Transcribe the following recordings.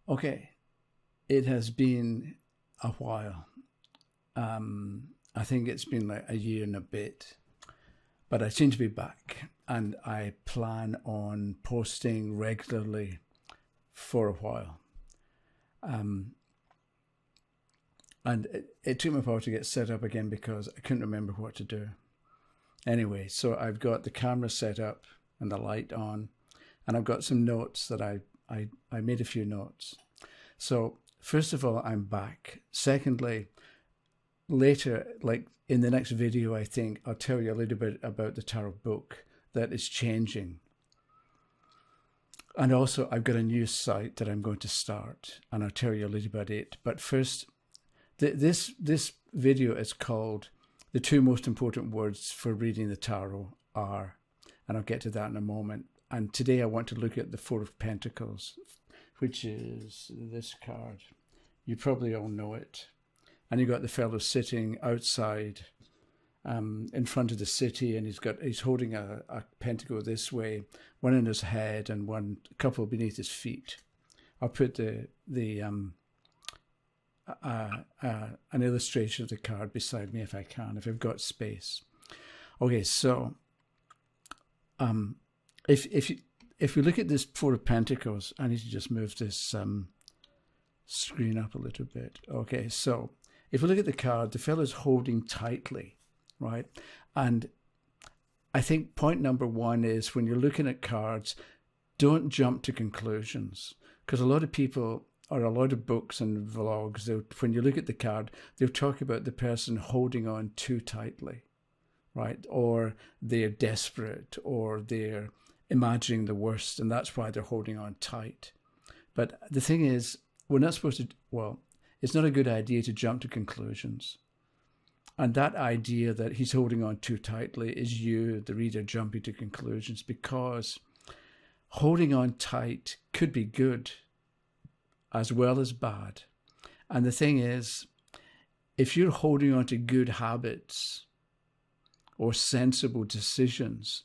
Okay, it has been a while. I think it's been like a year and a bit, but I seem to be back, and I plan on posting regularly for a while. And it took me a while to get set up again because I couldn't remember what to do. Anyway, so I've got the camera set up and the light on, and I've got some notes that I made a few notes. So first of all, I'm back. Secondly, later, like in the next video, I think I'll tell you a little bit about the tarot book that is changing. And also, I've got a new site that I'm going to start, and I'll tell you a little about it. But first, this video is called "The Two Most Important Words for Reading the Tarot Are," and I'll get to that in a moment. And today I want to look at the Four of Pentacles, which is this card. You probably all know it. And you've got the fellow sitting outside in front of the city, and he's holding a pentacle this way, one in his head and one couple beneath his feet. I'll put an illustration of the card beside me if I can, if I've got space. Okay, so if we look at this Four of Pentacles, I need to just move this screen up a little bit. Okay, so if we look at the card, the fellow's holding tightly, right? And I think point number one is when you're looking at cards, don't jump to conclusions, because a lot of people or a lot of books and vlogs, when you look at the card, they'll talk about the person holding on too tightly, right? Or they're desperate, or they're imagining the worst, and that's why they're holding on tight. But the thing is, we're not supposed to, well, it's not a good idea to jump to conclusions. And that idea that he's holding on too tightly is you, the reader, jumping to conclusions, because holding on tight could be good as well as bad. And the thing is, if you're holding on to good habits or sensible decisions,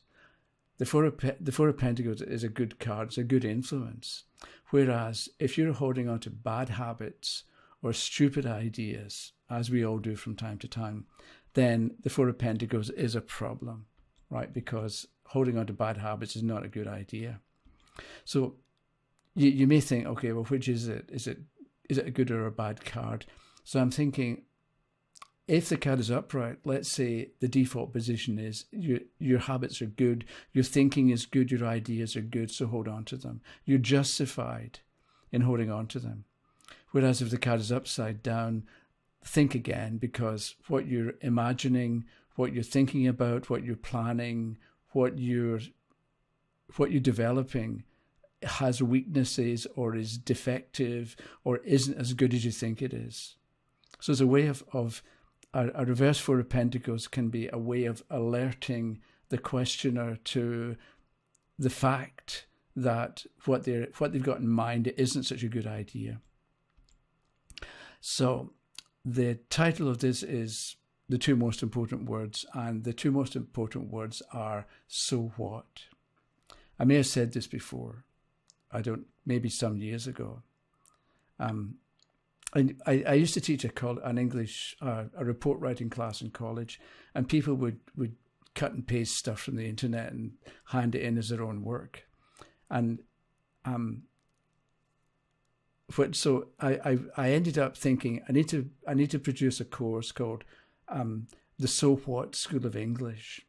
the Four of Pentacles is a good card, it's a good influence. Whereas if you're holding on to bad habits or stupid ideas, as we all do from time to time, then the Four of Pentacles is a problem, right? Because holding on to bad habits is not a good idea. So you may think, okay, well, which is it? Is it a good or a bad card? So I'm thinking, if the card is upright, let's say the default position is your habits are good, your thinking is good, your ideas are good, so hold on to them. You're justified in holding on to them. Whereas if the card is upside down, think again, because what you're imagining, what you're thinking about, what you're planning, what you're developing has weaknesses or is defective or isn't as good as you think it is. So it's a way of a reverse Four of Pentacles can be a way of alerting the questioner to the fact that what they've got in mind isn't such a good idea. So the title of this is The Two Most Important Words, and the two most important words are "so what." I may have said this before. Maybe some years ago. I used to teach an English, a report writing class in college, and people would cut and paste stuff from the internet and hand it in as their own work. And so I ended up thinking I need to produce a course called the So What School of English,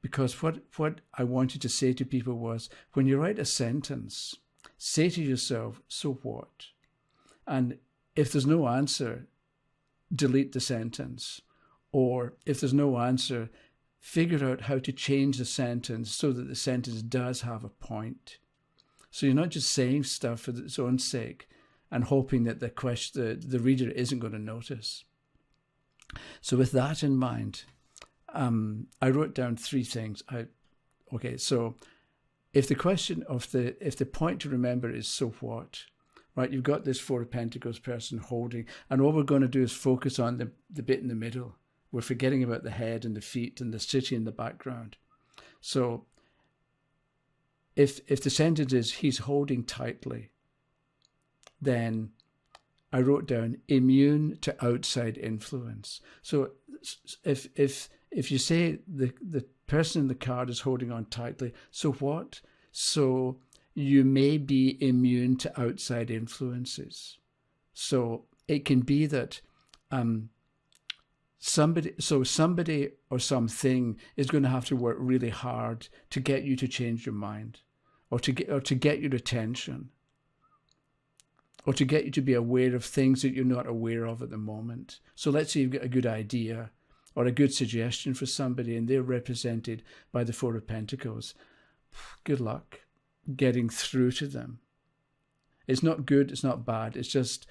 because what I wanted to say to people was, when you write a sentence, say to yourself, so what? And if there's no answer, delete the sentence. Or if there's no answer, figure out how to change the sentence so that the sentence does have a point. So you're not just saying stuff for its own sake and hoping that the reader isn't going to notice. So with that in mind, I wrote down three things. So if the point to remember is so what, right? You've got this Four of Pentacles person holding, and all we're going to do is focus on the bit in the middle. We're forgetting about the head and the feet and the city in the background. So if the sentence is he's holding tightly, then I wrote down immune to outside influence. So if you say the person in the card is holding on tightly, so what? So you may be immune to outside influences. So it can be that somebody or something is going to have to work really hard to get you to change your mind, or to get your attention, or to get you to be aware of things that you're not aware of at the moment. So let's say you've got a good idea or a good suggestion for somebody, and they're represented by the Four of Pentacles. Good luck getting through to them. It's not good, it's not bad, it's just,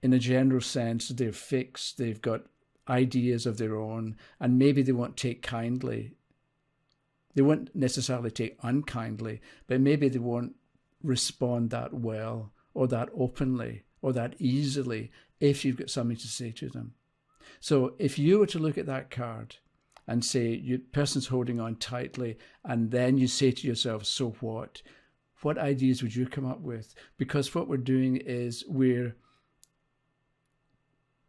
in a general sense, they're fixed, they've got ideas of their own, and maybe they won't take kindly. They won't necessarily take unkindly, but maybe they won't respond that well, or that openly, or that easily, if you've got something to say to them. So if you were to look at that card and say, your person's holding on tightly, and then you say to yourself, so what? What ideas would you come up with? Because what we're doing is we're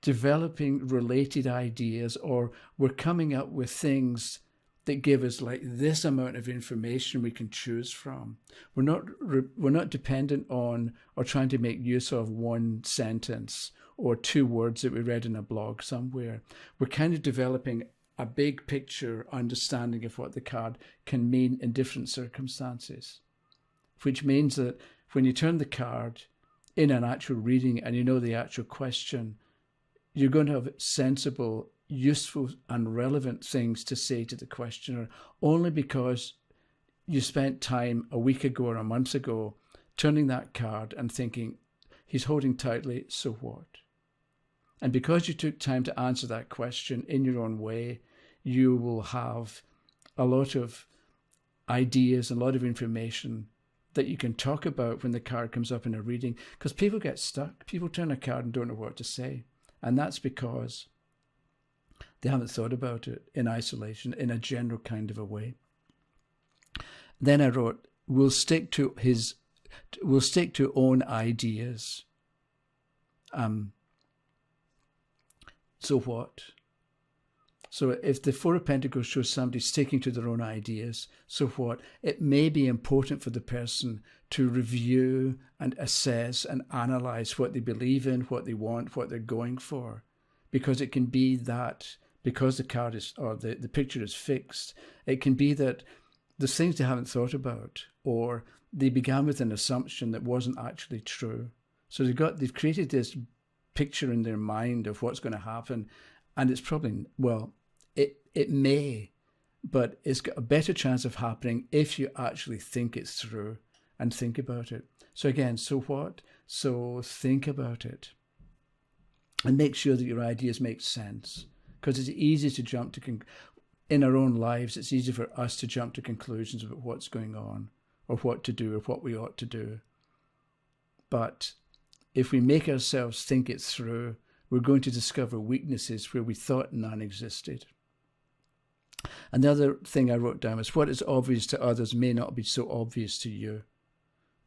developing related ideas, or we're coming up with things that give us like this amount of information we can choose from. We're not dependent on or trying to make use of one sentence or two words that we read in a blog somewhere. We're kind of developing a big picture understanding of what the card can mean in different circumstances, which means that when you turn the card in an actual reading and you know the actual question, you're going to have sensible, useful and relevant things to say to the questioner, only because you spent time a week ago or a month ago turning that card and thinking, he's holding tightly, so what? And because you took time to answer that question in your own way, you will have a lot of ideas, a lot of information that you can talk about when the card comes up in a reading, because people get stuck. People turn a card and don't know what to say. And that's because they haven't thought about it in isolation, in a general kind of a way. Then I wrote, we'll stick to own ideas. So what? So if the Four of Pentacles shows somebody sticking to their own ideas, so what? It may be important for the person to review and assess and analyze what they believe in, what they want, what they're going for. Because it can be that, because the card is, or the picture is fixed, it can be that there's things they haven't thought about, or they began with an assumption that wasn't actually true. So they've created this picture in their mind of what's going to happen, and it's probably, well, it may, but it's got a better chance of happening if you actually think it through and think about it. So again, so what? So think about it and make sure that your ideas make sense, because it's easy to jump to, in our own lives, it's easy for us to jump to conclusions about what's going on or what to do or what we ought to do. But if we make ourselves think it through, we're going to discover weaknesses where we thought none existed. And the other thing I wrote down is, what is obvious to others may not be so obvious to you.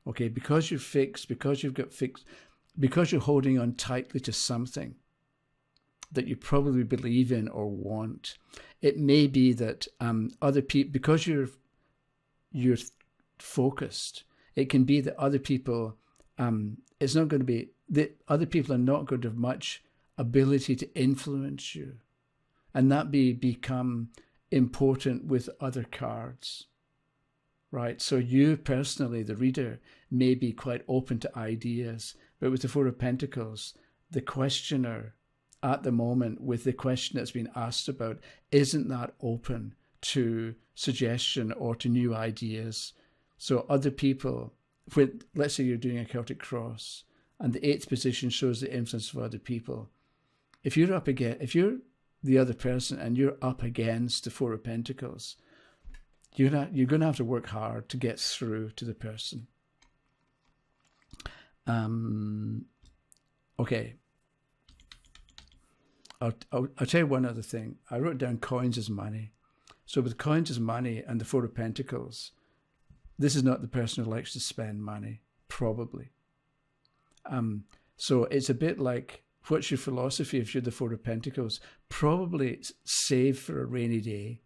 Okay, because you're fixed, because you're holding on tightly to something that you probably believe in or want, it may be that other people, because you're focused, it can be that other people, it's not going to be, that other people are not going to have much ability to influence you. And that become important with other cards, right? So you personally, the reader, may be quite open to ideas, but with the Four of Pentacles, the questioner at the moment, with the question that's been asked about, isn't that open to suggestion or to new ideas. So other people, let's say you're doing a Celtic cross, and the 8th position shows the influence of other people. If you're the other person and you're up against the Four of Pentacles, you're going to have to work hard to get through to the person. Okay. I'll tell you one other thing. I wrote down coins as money. So with coins as money and the Four of Pentacles, this is not the person who likes to spend money, probably. So it's a bit like, what's your philosophy if you're the Four of Pentacles? Probably save for a rainy day,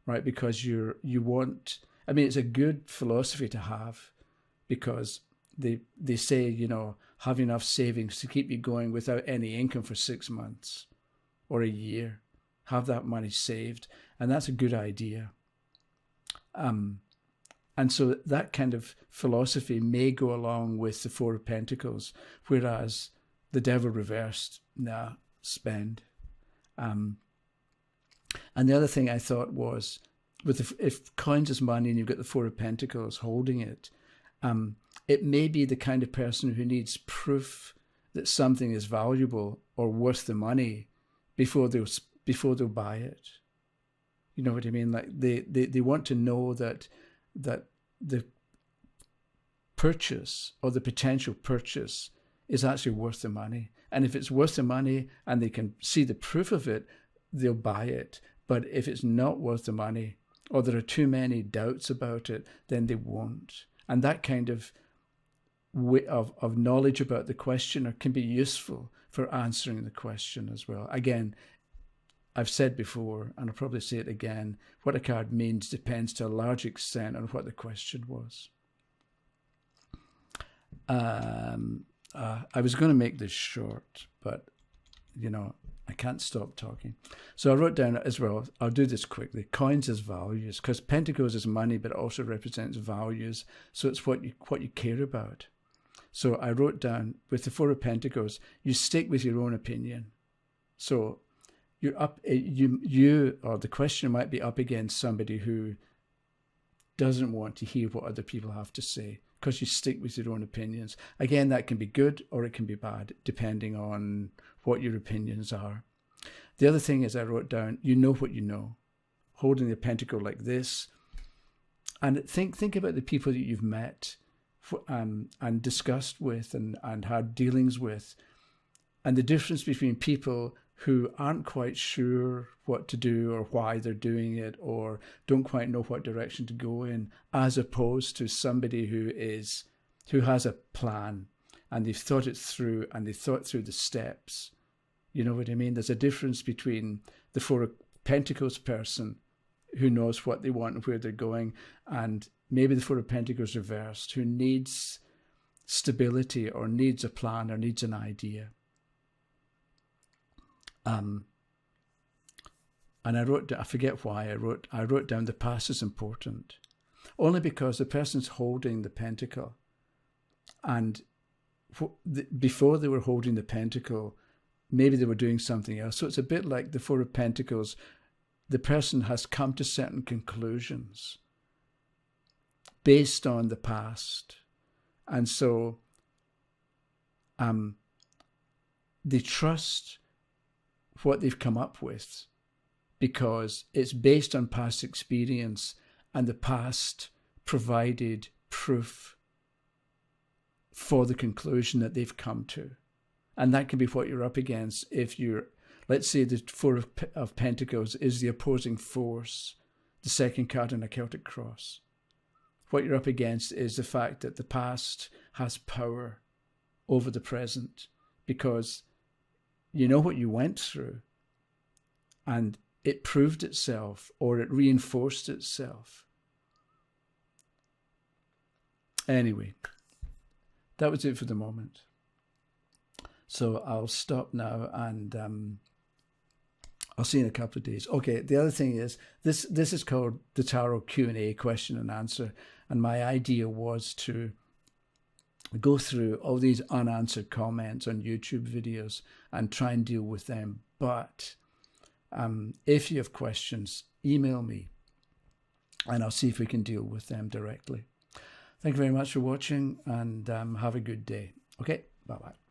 right? Because you want, I mean, it's a good philosophy to have, because they say, you know, have enough savings to keep you going without any income for 6 months or a year. Have that money saved. And that's a good idea. And so that kind of philosophy may go along with the Four of Pentacles, whereas the Devil reversed, nah, spend. And the other thing I thought was, if coins is money and you've got the Four of Pentacles holding it, it may be the kind of person who needs proof that something is valuable or worth the money before they'll buy it. You know what I mean? Like they want to know that the purchase or the potential purchase is actually worth the money. And if it's worth the money and they can see the proof of it, they'll buy it. But if it's not worth the money, or there are too many doubts about it, then they won't. And that kind of of knowledge about the questioner can be useful for answering the question as well. Again, I've said before, and I'll probably say it again, what a card means depends to a large extent on what the question was. I was going to make this short, but, you know, I can't stop talking. So I wrote down as well, I'll do this quickly, coins as values, because Pentacles is money, but it also represents values. So it's what you care about. So I wrote down, with the Four of Pentacles, you stick with your own opinion. So you're up, you or the questioner might be up against somebody who doesn't want to hear what other people have to say, because you stick with your own opinions. Again, that can be good or it can be bad, depending on what your opinions are. The other thing is, I wrote down, you know what you know. Holding the pentacle like this. And think about the people that you've met and discussed with and had dealings with. And the difference between people who aren't quite sure what to do or why they're doing it, or don't quite know what direction to go in, as opposed to somebody who has a plan and they've thought it through and they've thought through the steps. You know what I mean? There's a difference between the Four of Pentacles person who knows what they want and where they're going, and maybe the Four of Pentacles reversed, who needs stability or needs a plan or needs an idea. And I forget why I wrote down the past is important, only because the person's holding the pentacle, and before they were holding the pentacle, maybe they were doing something else. So it's a bit like the Four of Pentacles. The person has come to certain conclusions based on the past, and so they trust what they've come up with because it's based on past experience, and the past provided proof for the conclusion that they've come to. And that can be what you're up against if you're, let's say the Four of Pentacles is the opposing force, the second card in a Celtic cross. What you're up against is the fact that the past has power over the present, because you know what you went through and it proved itself, or it reinforced itself. Anyway, that was it for the moment. So I'll stop now, and I'll see you in a couple of days. Okay, the other thing is, this is called the Tarot Q&A, question and answer. And my idea was to go through all these unanswered comments on YouTube videos and try and deal with them. But if you have questions, email me and I'll see if we can deal with them directly. Thank you very much for watching, and have a good day. Okay, bye-bye.